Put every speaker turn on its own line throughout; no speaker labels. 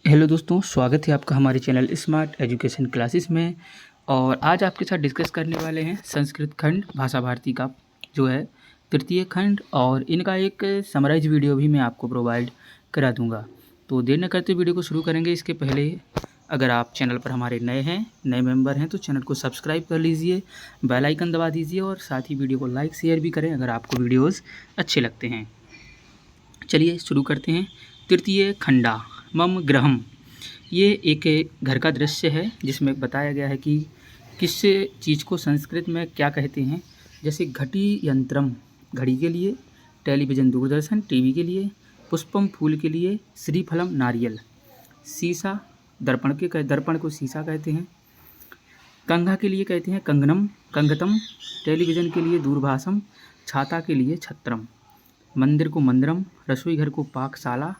Hello दोस्तों, स्वागत है आपका हमारे चैनल स्मार्ट एजुकेशन क्लासेस में। और आज आपके साथ डिस्कस करने वाले हैं संस्कृत खंड भाषा भारती का जो है तृतीय खंड, और इनका एक समराइज वीडियो भी मैं आपको प्रोवाइड करा दूंगा। तो देर न करते वीडियो को शुरू करेंगे। इसके पहले अगर आप चैनल पर हमारे नए मेंबर हैं तो चैनल को सब्सक्राइब कर लीजिए, बेल आइकन दबा दीजिए और साथ ही वीडियो को लाइक शेयर भी करें अगर आपको वीडियोज़ अच्छे लगते हैं। चलिए शुरू करते हैं। तृतीय खंडा मम गृहम, ये एक घर का दृश्य है जिसमें बताया गया है कि किस चीज़ को संस्कृत में क्या कहते हैं। जैसे घटी यंत्रम घड़ी के लिए, टेलीविज़न दूरदर्शन टीवी के लिए, पुष्पम फूल के लिए, श्रीफलम नारियल, शीशा दर्पण को शीशा कहते हैं, कंघा के लिए कहते हैं कंगनम कंगतम, टेलीविज़न के लिए दूरभाषम, छाता के लिए छत्रम, मंदिर को मंदिरम, रसोई घर को पाकशाला,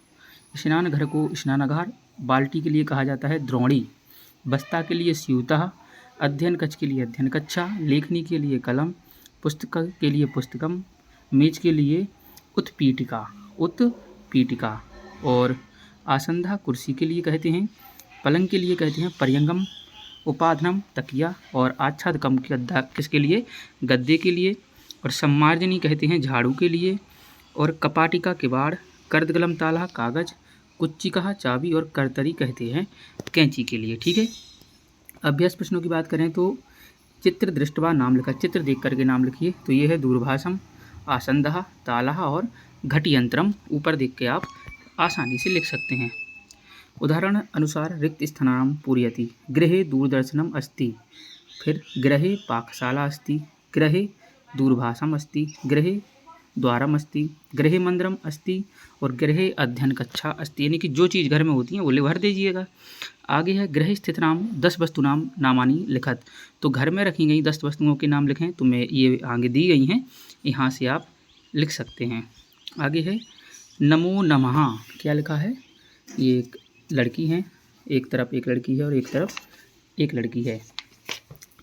स्नान घर को स्नानागार, बाल्टी के लिए कहा जाता है द्रोणी, बस्ता के लिए स्यूतः, अध्ययन कक्ष के लिए अध्ययन कक्षा, लेखनी के लिए कलम, पुस्तक के लिए पुस्तकम, मेज के लिए उत्पीठिका, और आसंधा कुर्सी के लिए कहते हैं, पलंग के लिए कहते हैं पर्यंगम, उपाधनम तकिया, और आच्छादकम गद्दा किसके लिए गद्दे के लिए, और सम्मार्जनी कहते हैं झाड़ू के लिए, और कपाटिका किवाड़, कर्दगलम ताला कागज, कुच्चिका चाबी, और करतरी कहते हैं कैंची के लिए। ठीक है, अभ्यास प्रश्नों की बात करें तो चित्र दृष्टवा नाम लिखा, चित्र देख करके नाम लिखिए। तो ये है दूरभाषम, आसंदः, तालः और घटियंत्रम। ऊपर देख के आप आसानी से लिख सकते हैं। उदाहरण अनुसार रिक्त स्थानानां पूरयति, गृहे दूरदर्शनम अस्ति, फिर गृहे पाकशाला अस्ति, गृहे दूरभाषम अस्ति, गृहे द्वारम अस्ति, गृहे मंदिरम अस्ति, और गृहे अध्ययन कक्षा अस्ति। यानी कि जो चीज़ घर में होती हैं वो भर दीजिएगा। आगे है गृह स्थित नाम 10 वस्तु नाम नामानी लिखत, तो घर में रखी गई 10 वस्तुओं के नाम लिखें। तो मैं ये आगे दी गई हैं, यहाँ से आप लिख सकते हैं। आगे है नमो नमः, क्या लिखा है, ये एक लड़की है, एक तरफ एक लड़की है और एक तरफ एक लड़की है,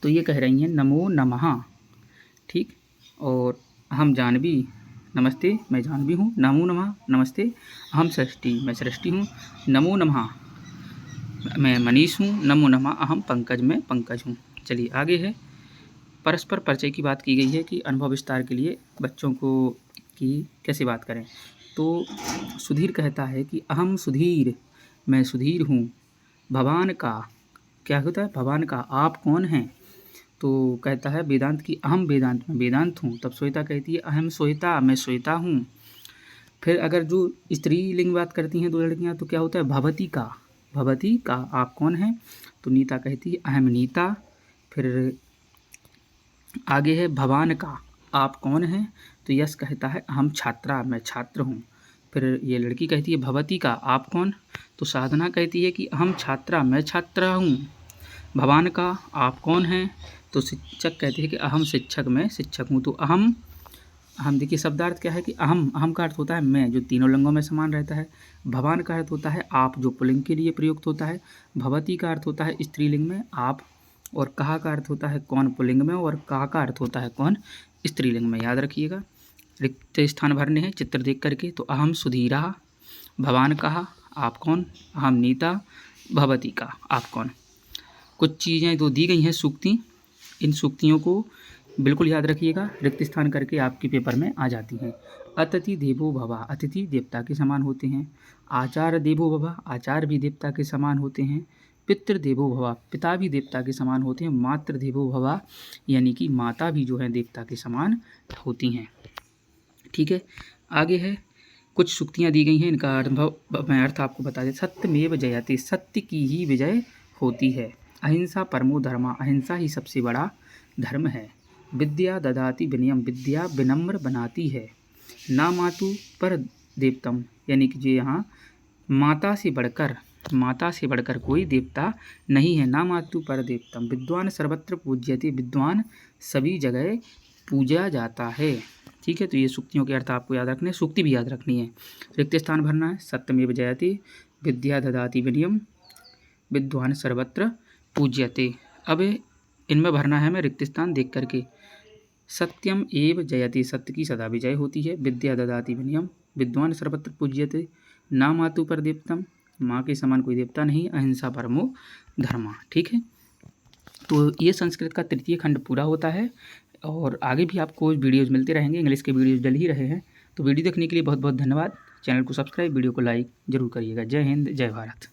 तो ये कह रही हैं नमो नमः। ठीक, और हम जानवी, नमस्ते मैं जानवी हूँ, नमो नमः नमस्ते, अहम सृष्टि मैं सृष्टि हूँ, नमो नमः मैं मनीष हूँ, नमो नमः अहम पंकज मैं पंकज हूँ। चलिए आगे है परस्पर परिचय की बात की गई है कि अनुभव विस्तार के लिए बच्चों को कि कैसे बात करें। तो सुधीर कहता है कि अहम सुधीर मैं सुधीर हूँ, भवान का क्या होता है, भवान का आप कौन हैं। तो कहता है वेदांत की अहम वेदांत मैं वेदांत हूँ। तब श्वेता कहती है अहम श्वेता मैं श्वेता हूँ। फिर अगर जो स्त्रीलिंग बात करती हैं दो लड़कियाँ तो क्या होता है भवती का आप कौन हैं। तो नीता कहती है अहम नीता। फिर आगे है भवान का आप कौन हैं, तो यश कहता है अहम छात्रा मैं छात्र हूँ। फिर ये लड़की कहती है भवती का आप कौन, तो साधना कहती है कि अहम छात्रा मैं छात्रा हूँ। भवान का आप कौन हैं, तो शिक्षक कहते हैं कि अहम शिक्षक मैं शिक्षक हूँ। तो अहम देखिए शब्दार्थ क्या है कि अहम का अर्थ होता है मैं, जो तीनों लिंगों में समान रहता है। भवान का अर्थ होता है आप, जो पुल्लिंग के लिए प्रयुक्त होता है। भवती का अर्थ होता है स्त्रीलिंग में आप, और कहा का अर्थ होता है कौन पुल्लिंग में, और कहा का अर्थ होता है कौन स्त्रीलिंग में। याद रखिएगा। रिक्त स्थान भरने हैं चित्र देख करके। तो अहम सुधीरा, भवान कहा आप कौन, अहम नीता, भवती का आप कौन। कुछ चीज़ें तो दी गई हैं सूक्ति, इन सूक्तियों को बिल्कुल याद रखिएगा, रिक्त स्थान करके आपके पेपर में आ जाती हैं। अतिथि देवो भव, अतिथि देवता के समान होते हैं। आचार्य देवो भव, आचार्य भी देवता के समान होते हैं। पितृ देवो भव, पिता भी देवता के समान होते हैं। मातृ देवो भव, यानी कि माता भी जो है देवता के समान होती हैं। ठीक है, आगे है कुछ सूक्तियाँ दी गई हैं, इनका अनुभव मैं अर्थ आपको बता दें। सत्यमेव जयते, सत्य की ही विजय होती है। अहिंसा परमो धर्म, अहिंसा ही सबसे बड़ा धर्म है। विद्या ददाति विनयम, विद्या विनम्र बनाती है। ना मातु पर देवतम, यानी कि जो यहाँ माता से बढ़कर कोई देवता नहीं है। ना मातु पर देवतम, विद्वान सर्वत्र पूज्यते, विद्वान सभी जगह पूजा जाता है। ठीक है, तो ये सूक्तियों के अर्थ आपको याद रखने, सूक्ति भी याद रखनी है। रिक्त स्थान भरना है। सत्यमेव जयते, विद्या ददाति विनयम, विद्वान सर्वत्र पूज्यते। अब इनमें भरना है मैं रिक्त स्थान देख करके। सत्यम एव जयते, सत्य की सदा विजय होती है। विद्या ददाति विनयम, विद्वान सर्वत्र पूज्यते। ना मातु पर देवतम, माँ के समान कोई देवता नहीं, अहिंसा परमो धर्मा। ठीक है, तो ये संस्कृत का तृतीय खंड पूरा होता है और आगे भी आपको वीडियोज़ मिलते रहेंगे, इंग्लिश के वीडियोज़ डल ही रहे हैं। तो वीडियो देखने के लिए बहुत बहुत धन्यवाद। चैनल को सब्सक्राइब, वीडियो को लाइक जरूर करिएगा। जय हिंद, जय भारत।